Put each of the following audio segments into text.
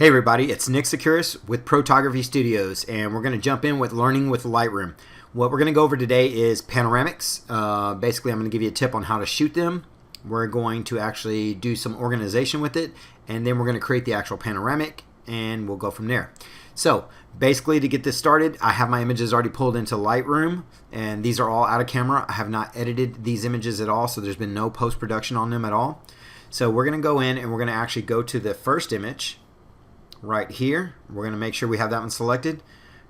Hey everybody, it's Nick Securis with Protography Studios, and we're going to jump in with learning with Lightroom. What we're going to go over today is panoramics. Basically, I'm going to give you a tip on how to shoot them. We're going to actually do some organization with it, and then we're going to create the actual panoramic, and we'll go from there. So basically, to get this started, I have my images already pulled into Lightroom, and these are all out of camera. I have not edited these images at all, so there's been no post-production on them at all. So we're going to go in and we're going to actually go to the first image right here. We're going to make sure we have that one selected,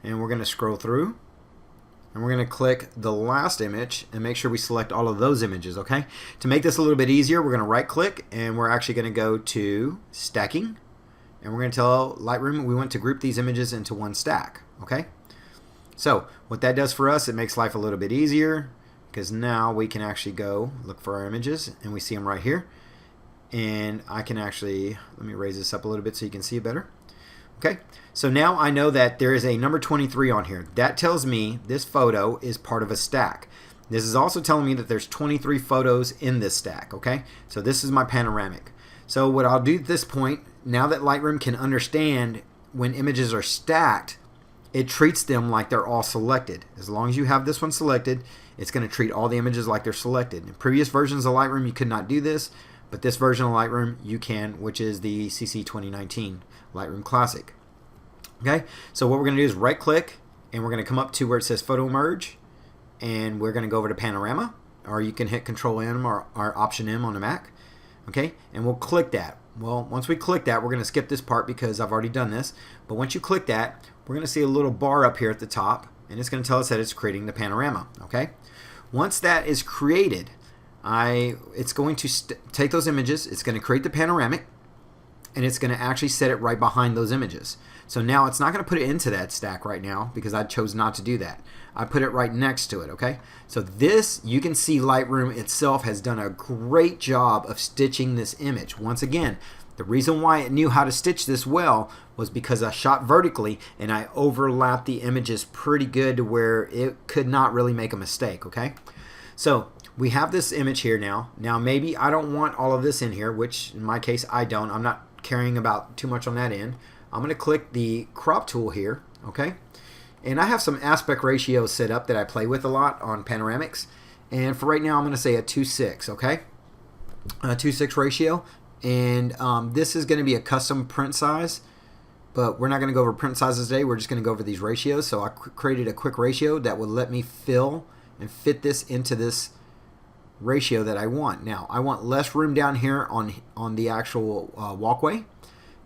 and we're going to scroll through, and we're going to click the last image and make sure we select all of those images. Okay, to make this a little bit easier, we're going to right click and we're actually going to go to stacking, and we're going to tell Lightroom we want to group these images into one stack. Okay, so what that does for us, it makes life a little bit easier, because now we can actually go look for our images and we see them right here. And I can actually, let me raise this up a little bit so you can see it better. Okay, so now I know that there is a number 23 on here. That tells me this photo is part of a stack. This is also telling me that there's 23 photos in this stack. Okay, so this is my panoramic. So what I'll do at this point, now that Lightroom can understand when images are stacked, it treats them like they're all selected. As long as you have this one selected, it's going to treat all the images like they're selected. In previous versions of Lightroom, you could not do this, but this version of Lightroom you can, which is the CC 2019 Lightroom Classic. Okay, so what we're going to do is right click, and we're going to come up to where it says Photo Merge, and we're going to go over to Panorama, or you can hit Control M or Option M on the Mac. Okay, and we'll click that. Well, once we click that, we're going to skip this part because I've already done this, but once you click that, we're going to see a little bar up here at the top, and it's going to tell us that it's creating the panorama. Okay, once that is created, it's going to take those images, it's going to create the panoramic, and it's going to actually set it right behind those images. So now it's not going to put it into that stack right now because I chose not to do that. I put it right next to it. Okay, so this, you can see Lightroom itself has done a great job of stitching this image. Once again, the reason why it knew how to stitch this well was because I shot vertically and I overlapped the images pretty good to where it could not really make a mistake. Okay, so we have this image here now. Now maybe I don't want all of this in here, which in my case I don't. I'm not caring about too much on that end. I'm going to click the crop tool here. Okay, and I have some aspect ratios set up that I play with a lot on panoramics, and for right now I'm going to say a 2:6. Okay, a 2:6 ratio, and this is going to be a custom print size, but we're not going to go over print sizes today. We're just going to go over these ratios. So I created a quick ratio that will let me fill and fit this into this ratio that I want. Now I want less room down here on the actual walkway,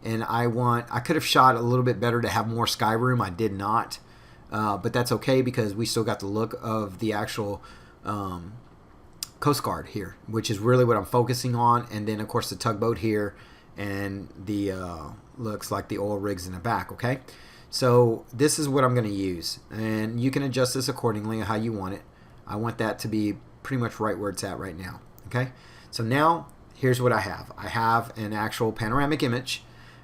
and I could have shot a little bit better to have more sky room. I did not, but that's okay because we still got the look of the actual Coast Guard here, which is really what I'm focusing on, and then of course the tugboat here, and the looks like the oil rigs in the back. Okay, so this is what I'm going to use, and you can adjust this accordingly how you want it. I want that to be pretty much right where it's at right now. Okay, so now here's what I have. I have an actual panoramic image,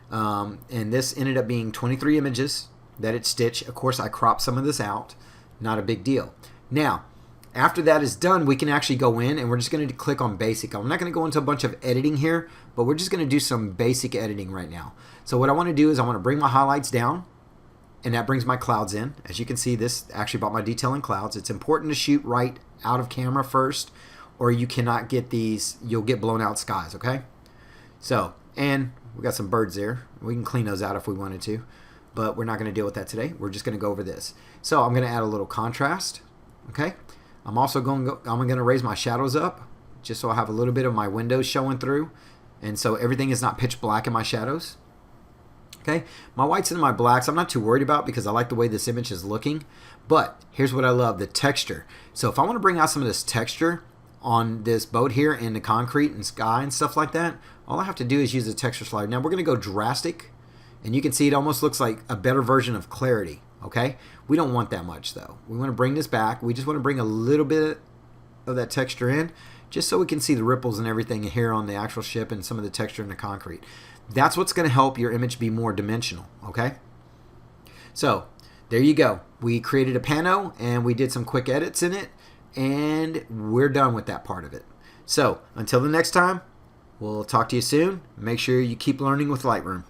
and this ended up being 23 images that it stitched. Of course I cropped some of this out, not a big deal. Now after that is done, we can actually go in and we're just going to click on basic. I'm not going to go into a bunch of editing here, but we're just going to do some basic editing right now. So what I want to do is I want to bring my highlights down, and that brings my clouds in. As you can see, this actually brought my detail in clouds. It's important to shoot right out of camera first, or you cannot get these, you'll get blown out skies. Okay, so, and we got some birds there. We can clean those out if we wanted to, but we're not going to deal with that today. We're just going to go over this. So I'm going to add a little contrast. Okay, I'm also going to raise my shadows up just so I have a little bit of my windows showing through, and so everything is not pitch black in my shadows. Okay, my whites and my blacks I'm not too worried about because I like the way this image is looking, but here's what I love, the texture. So if I want to bring out some of this texture on this boat here in the concrete and sky and stuff like that, all I have to do is use the texture slider. Now we're going to go drastic, and you can see it almost looks like a better version of clarity. Okay, we don't want that much though. We want to bring this back. We just want to bring a little bit of that texture in, just so we can see the ripples and everything here on the actual ship and some of the texture in the concrete. That's what's going to help your image be more dimensional. Okay, so there you go. We created a pano and we did some quick edits in it, and we're done with that part of it. So until the next time, we'll talk to you soon. Make sure you keep learning with Lightroom.